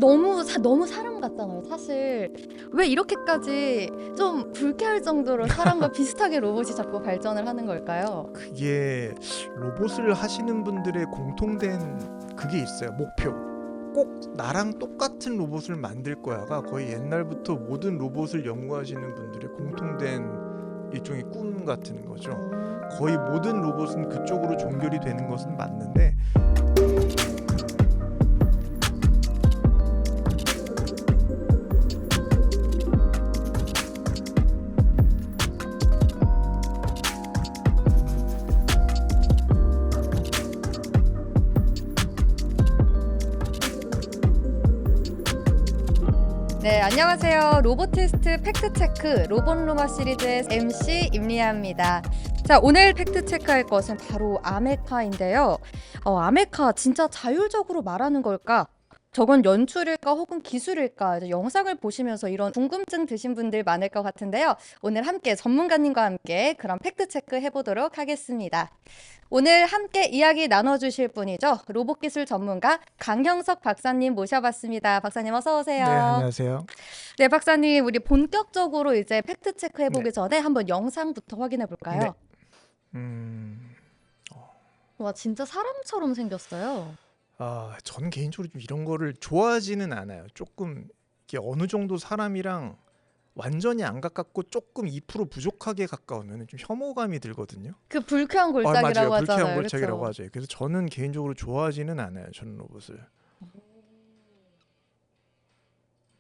너무 사람 같잖아요. 사실 왜 이렇게까지 좀 불쾌할 정도로 사람과 비슷하게 로봇이 자꾸 발전을 하는 걸까요? 그게 로봇을 하시는 분들의 공통된 그게 있어요. 목표. 꼭 나랑 똑같은 로봇을 만들 거야가 거의 옛날부터 모든 로봇을 연구하시는 분들의 공통된 일종의 꿈 같은 거죠. 거의 모든 로봇은 그쪽으로 종결이 되는 것은 맞는데 네, 안녕하세요. 로보티스트 팩트체크 로봇루머 시리즈의 MC 임리아입니다. 자, 오늘 팩트체크할 것은 바로 아메카인데요. 아메카 진짜 자율적으로 말하는 걸까? 저건 연출일까 혹은 기술일까? 이제 영상을 보시면서 이런 궁금증 드신 분들 많을 것 같은데요. 오늘 함께 전문가님과 함께 그런 팩트체크 해보도록 하겠습니다. 오늘 함께 이야기 나눠주실 분이죠. 로봇기술 전문가 강형석 박사님 모셔봤습니다. 박사님 어서 오세요. 네, 안녕하세요. 네, 박사님, 우리 본격적으로 이제 팩트 체크 해보기 네. 전에 한번 영상부터 확인해 볼까요? 네. 음, 와, 진짜 사람처럼 생겼어요. 전 개인적으로 좀 이런 거를 좋아하지는 않아요. 조금 이게 어느 정도 사람이랑 완전히 안 가깝고 조금 2% 부족하게 가까우면 좀 혐오감이 들거든요. 그 불쾌한 맞아요. 골짜기라고 불쾌한 하잖아요. 골짜기라고 그렇죠? 하죠. 그래서 저는 개인적으로 좋아하지는 않아요. 저는 로봇을.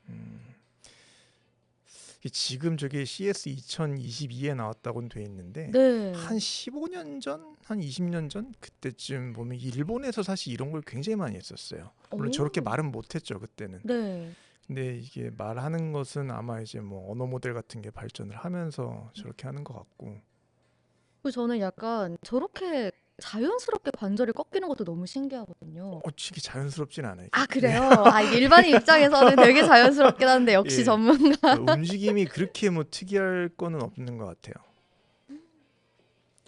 음, 이게 지금 저게 CS 2022에 나왔다고는 돼 있는데 네. 한 15년 전, 한 20년 전 그때쯤 보면 일본에서 사실 이런 걸 굉장히 많이 했었어요. 물론 오. 저렇게 말은 못했죠 그때는. 네. 근데 이게 말하는 것은 아마 이제 뭐 언어 모델 같은 게 발전을 하면서 저렇게 하는 것 같고. 그리고 저는 약간 저렇게 자연스럽게 관절이 꺾이는 것도 너무 신기하거든요. 이게 자연스럽진 않아요. 아, 이게. 그래요? 이게 일반인 입장에서는 되게 자연스럽긴 한데 역시 예. 전문가. 움직임이 그렇게 뭐 특이할 거는 없는 것 같아요.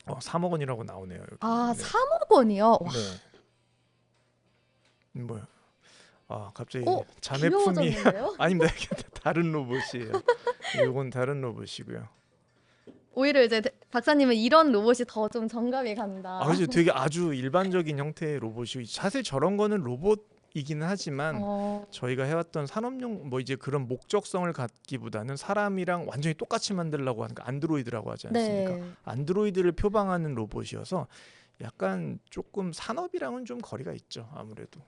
3억 원이라고 나오네요. 여기. 네. 3억 원이요? 와, 네. 뭐야? 갑자기 어, 자매품이 귀여워졌는데요? 아닙니다. 이게 다른 로봇이에요. 이건 다른 로봇이고요. 오히려 이제 박사님은 이런 로봇이 더 좀 정감이 간다. 그죠. 되게 아주 일반적인 형태의 로봇이 사실 저런 거는 로봇이기는 하지만 저희가 해왔던 산업용 뭐 이제 그런 목적성을 갖기보다는 사람이랑 완전히 똑같이 만들려고 하는 거 안드로이드라고 하지 않습니까? 네. 안드로이드를 표방하는 로봇이어서 약간 조금 산업이랑은 좀 거리가 있죠. 아무래도.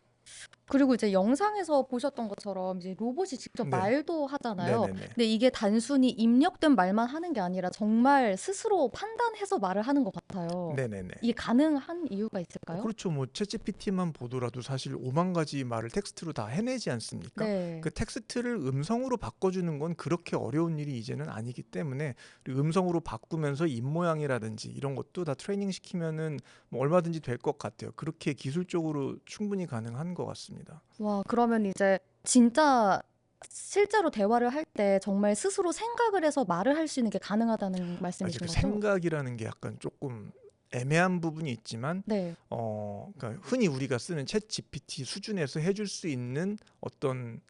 그리고 이제 영상에서 보셨던 것처럼 이제 로봇이 직접 네. 말도 하잖아요. 네네네. 근데 이게 단순히 입력된 말만 하는 게 아니라 정말 스스로 판단해서 말을 하는 것 같아요. 네네네. 이게 가능한 이유가 있을까요? 그렇죠. 뭐 챗GPT만 보더라도 사실 5만 가지 말을 텍스트로 다 해내지 않습니까? 네. 그 텍스트를 음성으로 바꿔주는 건 그렇게 어려운 일이 이제는 아니기 때문에 음성으로 바꾸면서 입 모양이라든지 이런 것도 다 트레이닝 시키면은 뭐 얼마든지 될 것 같아요. 그렇게 기술적으로 충분히 가능한 것 같습니다. 와, 그러면 이제 진짜 실제로 대화를 할 때 정말 스스로 생각을 해서 말을 할 수 있는 게 가능하다는 아직 말씀이신 그 거죠? 생각이라는 게 약간 조금 애매한 부분이 있지만 네. 그러니까 흔히 우리가 쓰는 챗 GPT 수준에서 해줄 수 있는 어떤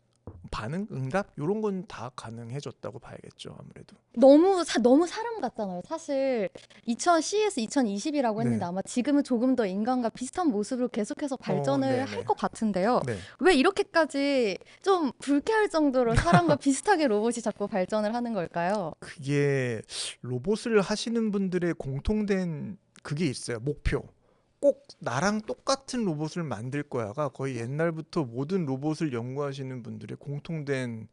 반응, 응답 이런 건 다 가능해졌다고 봐야겠죠. 아무래도. 너무 사람 같잖아요. 사실 CS 2020이라고 했는데 네. 아마 지금은 조금 더 인간과 비슷한 모습으로 계속해서 발전을 네네. 할 것 같은데요. 네. 왜 이렇게까지 좀 불쾌할 정도로 사람과 비슷하게 로봇이 자꾸 발전을 하는 걸까요? 그게 로봇을 하시는 분들의 공통된 그게 있어요. 목표. 꼭 나랑 똑같은 로봇을 만들 거야가 거의 옛날부터 모든 로봇을 연구하시는 분들의 공통된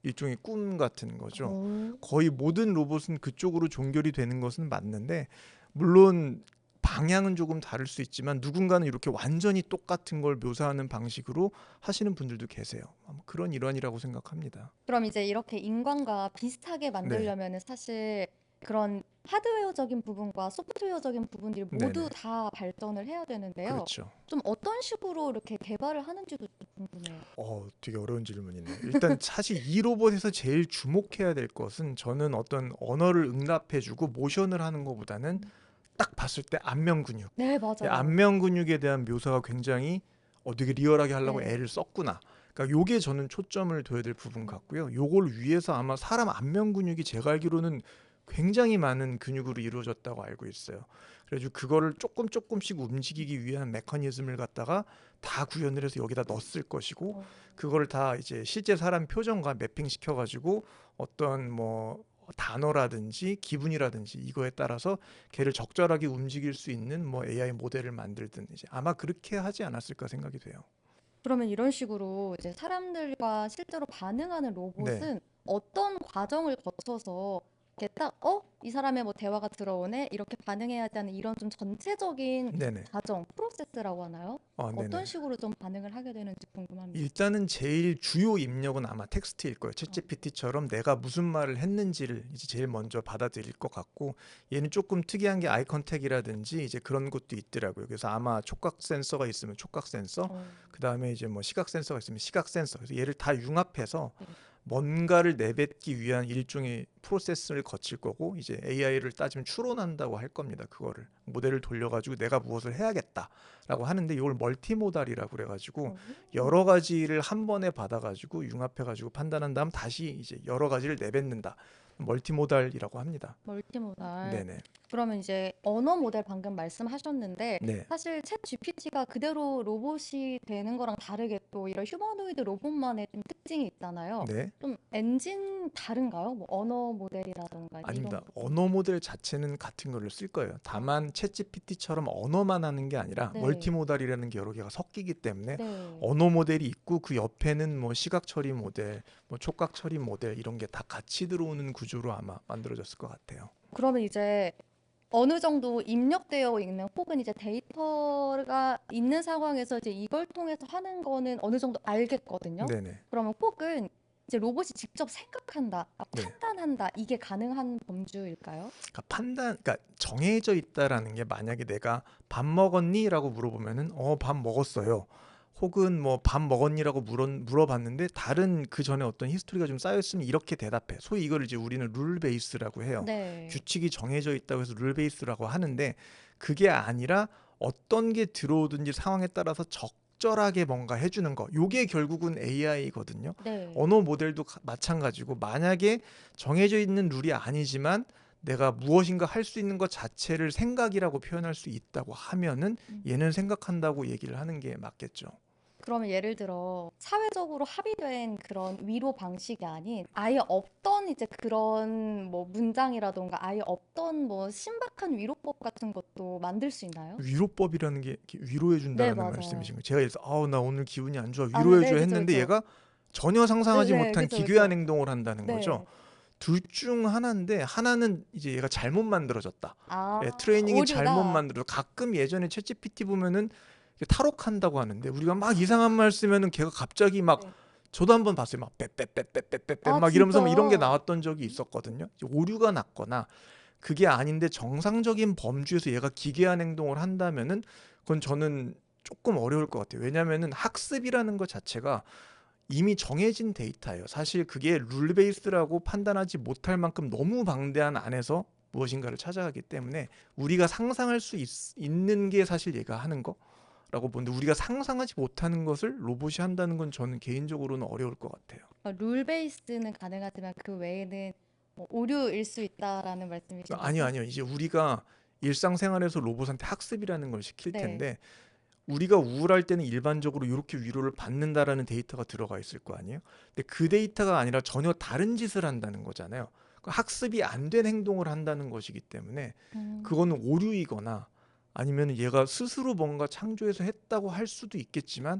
일종의 꿈 같은 거죠. 오. 거의 모든 로봇은 그쪽으로 종결이 되는 것은 맞는데 물론 방향은 조금 다를 수 있지만 누군가는 이렇게 완전히 똑같은 걸 묘사하는 방식으로 하시는 분들도 계세요. 아마 그런 일환이라고 생각합니다. 그럼 이제 이렇게 인간과 비슷하게 네. 만들려면 사실 그런 하드웨어적인 부분과 소프트웨어적인 부분들이 모두 네네. 다 발전을 해야 되는데요. 그렇죠. 좀 어떤 식으로 이렇게 개발을 하는지도 좀 궁금해요. 되게 어려운 질문이네요. 일단 사실 이 로봇에서 제일 주목해야 될 것은 저는 어떤 언어를 응답해주고 모션을 하는 것보다는 딱 봤을 때 안면 근육. 네, 이 맞아요. 안면 근육에 대한 묘사가 굉장히 되게 리얼하게 하려고 네. 애를 썼구나. 그러니까 요게 저는 초점을 둬야 될 부분 같고요. 요걸 위해서 아마 사람 안면 근육이 제가 알기로는 굉장히 많은 근육으로 이루어졌다고 알고 있어요. 그래서 그거를 조금씩 움직이기 위한 메커니즘을 갖다가 다 구현을 해서 여기다 넣었을 것이고, 어. 그거를 다 이제 실제 사람 표정과 매핑시켜 가지고 어떤 뭐 단어라든지 기분이라든지 이거에 따라서 걔를 적절하게 움직일 수 있는 뭐 AI 모델을 만들든 이제 아마 그렇게 하지 않았을까 생각이 돼요. 그러면 이런 식으로 이제 사람들과 실제로 반응하는 네. 로봇은 어떤 과정을 거쳐서 이렇게 딱, 이 사람의 뭐 대화가 들어오네? 이렇게 반응해야 하는 이런 좀 전체적인 네네. 과정, 프로세스라고 하나요? 어떤 네네. 식으로 좀 반응을 하게 되는지 궁금합니다. 일단은 제일 주요 입력은 아마 텍스트일 거예요. 어, 챗GPT처럼 내가 무슨 말을 했는지를 이제 제일 먼저 받아들일 것 같고, 얘는 조금 특이한 게 아이 컨택이라든지 이제 그런 것도 있더라고요. 그래서 아마 촉각 센서가 있으면 촉각 센서, 어, 그다음에 이제 뭐 시각 센서가 있으면 시각 센서. 그래서 얘를 다 융합해서 네. 뭔가를 내뱉기 위한 일종의 프로세스를 거칠 거고, 이제 AI를 따지면 추론한다고 할 겁니다. 그거를 모델을 돌려가지고 내가 무엇을 해야겠다라고 하는데, 이걸 멀티모달이라고 그래가지고 오, 여러 가지를 한 번에 받아가지고 융합해가지고 판단한 다음 다시 이제 여러 가지를 내뱉는다. 멀티모달이라고 합니다. 멀티모달. 네네. 그러면 이제 언어 모델 방금 말씀하셨는데 네. 사실 챗 GPT가 그대로 로봇이 되는 거랑 다르게 또 이런 휴머노이드 로봇만의 좀 특징이 있잖아요. 네. 좀 엔진 다른가요? 뭐 언어 모델이라던가 이런 아닙니다. 부분. 언어 모델 자체는 같은 걸로 쓸 거예요. 아, 다만 챗GPT처럼 언어만 하는 게 아니라 네, 멀티모달이라는 게 여러 개가 섞이기 때문에 네. 언어 모델이 있고 그 옆에는 뭐 시각 처리 모델, 뭐 촉각 처리 모델 이런 게 다 같이 들어오는 구조로 아마 만들어졌을 것 같아요. 그러면 이제 어느 정도 입력되어 있는 혹은 이제 데이터가 있는 상황에서 이제 이걸 통해서 하는 거는 어느 정도 알겠거든요. 네네. 그러면 혹은 이제 로봇이 직접 생각한다, 네. 판단한다, 이게 가능한 범주일까요? 그러니까 그러니까 정해져 있다라는 게, 만약에 내가 밥 먹었니?라고 물어보면은 밥 먹었어요. 혹은 뭐 밥 먹었니라고 물어봤는데 다른 그 전에 어떤 히스토리가 좀 쌓였으면 이렇게 대답해. 소위 이걸 이제 우리는 룰 베이스라고 해요. 네. 규칙이 정해져 있다고 해서 룰 베이스라고 하는데, 그게 아니라 어떤 게 들어오든지 상황에 따라서 적절하게 뭔가 해주는 거. 요게 결국은 AI거든요. 네. 언어 모델도 마찬가지고, 만약에 정해져 있는 룰이 아니지만 내가 무엇인가 할 수 있는 것 자체를 생각이라고 표현할 수 있다고 하면은 음. 얘는 생각한다고 얘기를 하는 게 맞겠죠. 그러면 예를 들어 사회적으로 합의된 그런 위로 방식이 아닌 아예 없던 이제 그런 뭐 문장이라던가 아예 없던 뭐 신박한 위로법 같은 것도 만들 수 있나요? 위로법이라는 게 이렇게 위로해 네, 준다라는 맞아요. 말씀이신 거예요. 제가 그래서 나 오늘 기분이 안 좋아, 아, 위로해 줘 네, 그죠, 했는데 그죠. 얘가 전혀 네, 상상하지 네, 못한 그죠, 기괴한 그죠. 행동을 한다는 거죠. 네. 둘 중 하나인데, 하나는 이제 얘가 잘못 만들어졌다. 아, 예, 트레이닝이 잘못 오류다. 만들어. 가끔 예전에 챗GPT 보면은 이게 탈옥한다고 하는데, 우리가 막 이상한 말 쓰면은 걔가 갑자기 막, 네. 저도 한번 봤어요. 막 빼빼빼빼빼빼빼 아, 막 이러면서 막 이런 게 진짜요? 나왔던 적이 있었거든요. 이제 오류가 났거나 그게 아닌데 정상적인 범주에서 얘가 기괴한 행동을 한다면은 그건 저는 조금 어려울 것 같아요. 왜냐면은 학습이라는 것 자체가 이미 정해진 데이터예요. 사실 그게 룰 베이스라고 판단하지 못할 만큼 너무 방대한 안에서 무엇인가를 찾아가기 때문에, 우리가 상상할 수 있는 게 사실 얘가 하는 거라고 보는데, 우리가 상상하지 못하는 것을 로봇이 한다는 건 저는 개인적으로는 어려울 것 같아요. 룰 베이스는 가능하지만 그 외에는 뭐 오류일 수 있다라는 말씀이신 아니요, 거죠? 아니요. 이제 우리가 일상생활에서 로봇한테 학습이라는 걸 시킬 네. 텐데, 우리가 우울할 때는 일반적으로 이렇게 위로를 받는다라는 데이터가 들어가 있을 거 아니에요. 근데 그 데이터가 아니라 전혀 다른 짓을 한다는 거잖아요. 그 학습이 안 된 행동을 한다는 것이기 때문에 음, 그거는 오류이거나, 아니면 얘가 스스로 뭔가 창조해서 했다고 할 수도 있겠지만,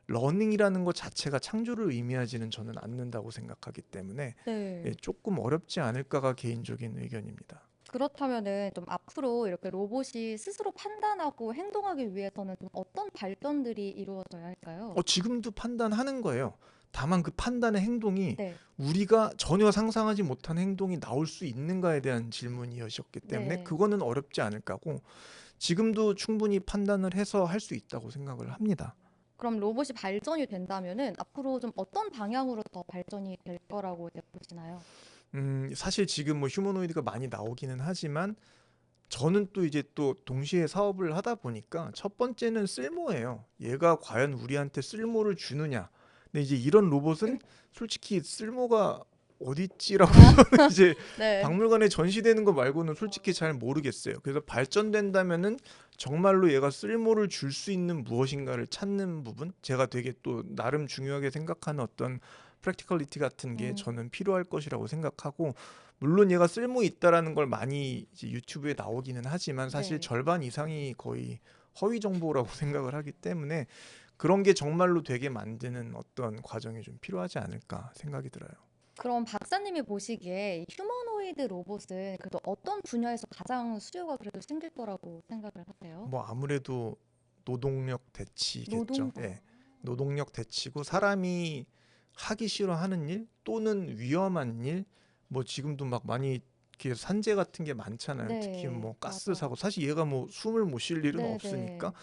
러닝이라는 것 자체가 창조를 의미하지는 저는 않는다고 생각하기 때문에 네. 조금 어렵지 않을까가 개인적인 의견입니다. 그렇다면은 좀 앞으로 이렇게 로봇이 스스로 판단하고 행동하기 위해서는 좀 어떤 발전들이 이루어져야 할까요? 지금도 판단하는 거예요. 다만 그 판단의 행동이 네. 우리가 전혀 상상하지 못한 행동이 나올 수 있는가에 대한 질문이었기 때문에 네. 그거는 어렵지 않을 거고, 지금도 충분히 판단을 해서 할 수 있다고 생각을 합니다. 그럼 로봇이 발전이 된다면은 앞으로 좀 어떤 방향으로 더 발전이 될 거라고 이제 보시나요? 사실 지금 뭐 휴머노이드가 많이 나오기는 하지만, 저는 또 이제 또 동시에 사업을 하다 보니까 첫 번째는 쓸모예요. 얘가 과연 우리한테 쓸모를 주느냐. 근데 이제 이런 로봇은 솔직히 쓸모가 어딨지라고 저는 이제 네. 박물관에 전시되는 거 말고는 솔직히 잘 모르겠어요. 그래서 발전된다면은 정말로 얘가 쓸모를 줄 수 있는 무엇인가를 찾는 부분, 제가 되게 또 나름 중요하게 생각하는 어떤 프랙티컬리티 같은 게 저는 필요할 것이라고 생각하고, 물론 얘가 쓸모 있다라는 걸 많이 이제 유튜브에 나오기는 하지만 사실 네. 절반 이상이 거의 허위 정보라고 생각을 하기 때문에 그런 게 정말로 되게 만드는 어떤 과정이 좀 필요하지 않을까 생각이 들어요. 그럼 박사님이 보시기에 이 휴머노이드 로봇은 그래도 어떤 분야에서 가장 수요가 그래도 생길 거라고 생각을 하세요? 뭐 아무래도 노동력 대치겠죠. 노동. 예. 노동력 대치고 사람이 하기 싫어하는 일 또는 위험한 일, 뭐 지금도 막 많이 이렇게 산재 같은 게 많잖아요. 특히 네, 뭐 가스 맞아요. 사고, 사실 얘가 뭐 숨을 못 쉴 일은 네, 없으니까 네.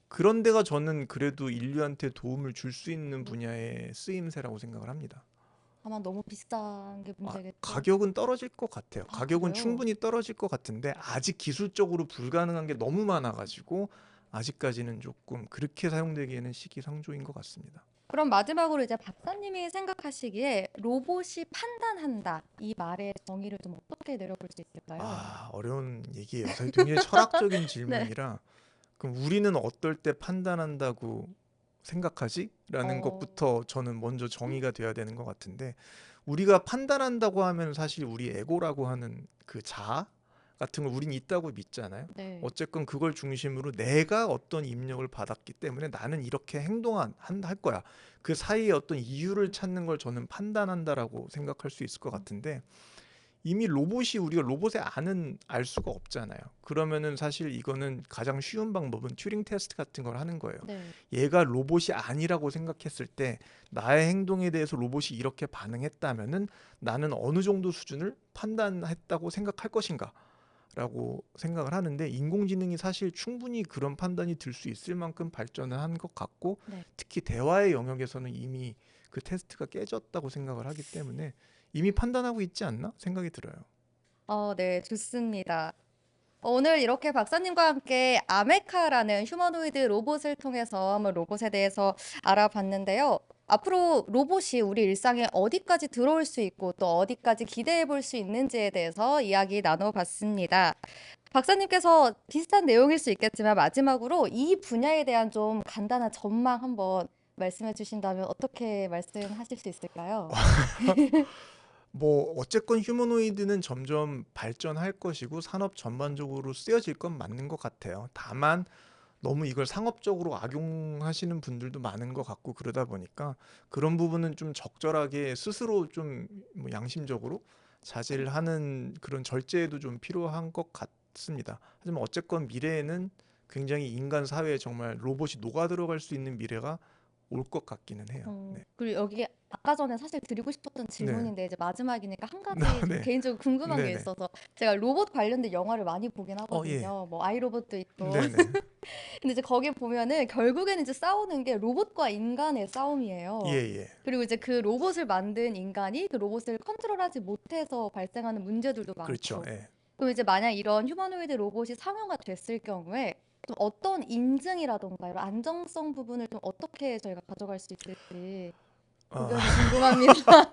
그런 데가 저는 그래도 인류한테 도움을 줄 수 있는 분야의 쓰임새라고 생각을 합니다. 다만 너무 비싼 게 문제겠죠. 가격은 떨어질 것 같아요. 아, 가격은 그래요? 충분히 떨어질 것 같은데 아직 기술적으로 불가능한 게 너무 많아가지고 아직까지는 조금 그렇게 사용되기에는 시기상조인 것 같습니다. 그럼 마지막으로 이제 박사님이 생각하시기에 로봇이 판단한다. 이 말의 정의를 좀 어떻게 내려볼 수 있을까요? 어려운 얘기예요. 사실 굉장히 철학적인 네. 질문이라, 그럼 우리는 어떨 때 판단한다고 생각하지? 라는 어, 것부터 저는 먼저 정의가 돼야 되는 것 같은데, 우리가 판단한다고 하면 사실 우리 에고라고 하는 그 자아 같은 걸 우린 있다고 믿잖아요. 네. 어쨌건 그걸 중심으로 내가 어떤 입력을 받았기 때문에 나는 이렇게 할 거야. 그 사이에 어떤 이유를 찾는 걸 저는 판단한다라고 생각할 수 있을 것 같은데, 이미 로봇이 우리가 로봇의 안은 알 수가 없잖아요. 그러면은 사실 이거는 가장 쉬운 방법은 튜링 테스트 같은 걸 하는 거예요. 네. 얘가 로봇이 아니라고 생각했을 때 나의 행동에 대해서 로봇이 이렇게 반응했다면은 나는 어느 정도 수준을 판단했다고 생각할 것인가? 라고 생각을 하는데, 인공지능이 사실 충분히 그런 판단이 들 수 있을 만큼 발전을 한 것 같고, 네. 특히 대화의 영역에서는 이미 그 테스트가 깨졌다고 생각을 하기 때문에 이미 판단하고 있지 않나 생각이 들어요. 네, 좋습니다. 오늘 이렇게 박사님과 함께 아메카라는 휴머노이드 로봇을 통해서 한번 로봇에 대해서 알아봤는데요. 앞으로 로봇이 우리 일상에 어디까지 들어올 수 있고 또 어디까지 기대해 볼 수 있는지에 대해서 이야기 나눠봤습니다. 박사님께서 비슷한 내용일 수 있겠지만 마지막으로 이 분야에 대한 좀 간단한 전망 한번 말씀해 주신다면 어떻게 말씀하실 수 있을까요? 뭐 어쨌건 휴머노이드는 점점 발전할 것이고 산업 전반적으로 쓰여질 건 맞는 것 같아요. 다만 너무 이걸 상업적으로 악용하시는 분들도 많은 것 같고, 그러다 보니까 그런 부분은 좀 적절하게 스스로 좀 뭐 양심적으로 자제를 하는 그런 절제도 좀 필요한 것 같습니다. 하지만 어쨌건 미래에는 굉장히 인간 사회에 정말 로봇이 녹아 들어갈 수 있는 미래가 올 것 같기는 해요. 네. 그리고 여기 아까 전에 사실 드리고 싶었던 네. 질문인데 이제 마지막이니까 한 가지 좀 네. 개인적으로 궁금한 게 네네. 있어서 제가 로봇 관련된 영화를 많이 보긴 예. 하거든요. 뭐 아이로봇도 있고. 네네. 근데 이제 거기 보면은 결국에는 이제 싸우는 게 로봇과 인간의 싸움이에요. 예예. 그리고 이제 그 로봇을 만든 인간이 그 로봇을 컨트롤하지 못해서 발생하는 문제들도 그렇죠. 많고. 예. 그럼 이제 만약 이런 휴머노이드 로봇이 상용화 됐을 경우에 좀 어떤 인증이라던가 이런 안정성 부분을 좀 어떻게 저희가 가져갈 수 있을지 아, 의견이 궁금합니다.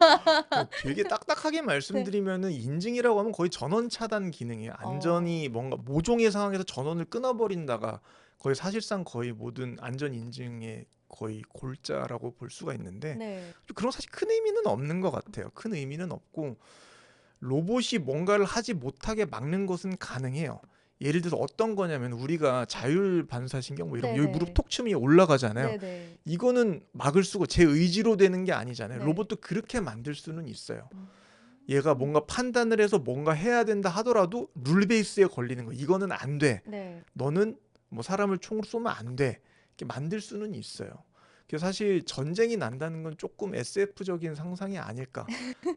되게 딱딱하게 네. 말씀드리면은 인증이라고 하면 거의 전원 차단 기능이에요. 어, 안전이 뭔가 모종의 상황에서 전원을 끊어버린다가 거의 사실상 거의 모든 안전 인증의 거의 골자라고 볼 수가 있는데, 네. 그런 사실 큰 의미는 없는 것 같아요. 큰 의미는 없고, 로봇이 뭔가를 하지 못하게 막는 것은 가능해요. 예를 들어서 어떤 거냐면 우리가 자율 반사신경 뭐 이런 거, 여기 무릎 네네. 톡춤이 올라가잖아요. 네네. 이거는 막을 수가, 제 의지로 되는 게 아니잖아요. 네. 로봇도 그렇게 만들 수는 있어요. 음. 얘가 뭔가 판단을 해서 뭔가 해야 된다 하더라도 룰 베이스에 걸리는 거, 이거는 안 돼, 네. 너는 뭐 사람을 총으로 쏘면 안 돼, 이렇게 만들 수는 있어요. 그래서 사실 전쟁이 난다는 건 조금 SF적인 상상이 아닐까.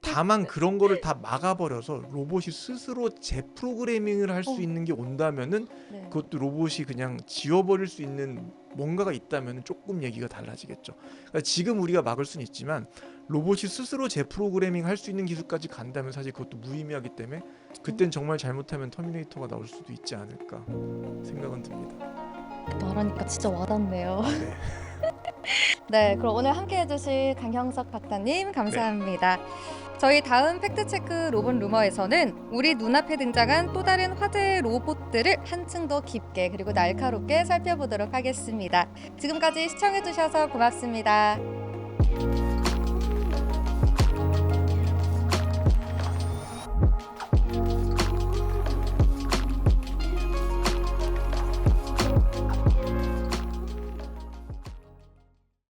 다만 그런 거를 다 막아버려서 로봇이 스스로 재프로그래밍을 할 수 어, 있는 게 온다면은, 네. 그것도 로봇이 그냥 지워버릴 수 있는 뭔가가 있다면 조금 얘기가 달라지겠죠. 그러니까 지금 우리가 막을 수는 있지만 로봇이 스스로 재프로그래밍 할 수 있는 기술까지 간다면 사실 그것도 무의미하기 때문에 그땐 정말 잘못하면 터미네이터가 나올 수도 있지 않을까 생각은 듭니다. 말하니까 진짜 와닿네요. 네. 네, 그럼 오늘 함께 해주실 강형석 박사님 감사합니다. 저희 다음 팩트체크 로봇 루머에서는 우리 눈앞에 등장한 또 다른 화제의 로봇들을 한층 더 깊게 그리고 날카롭게 살펴보도록 하겠습니다. 지금까지 시청해주셔서 고맙습니다.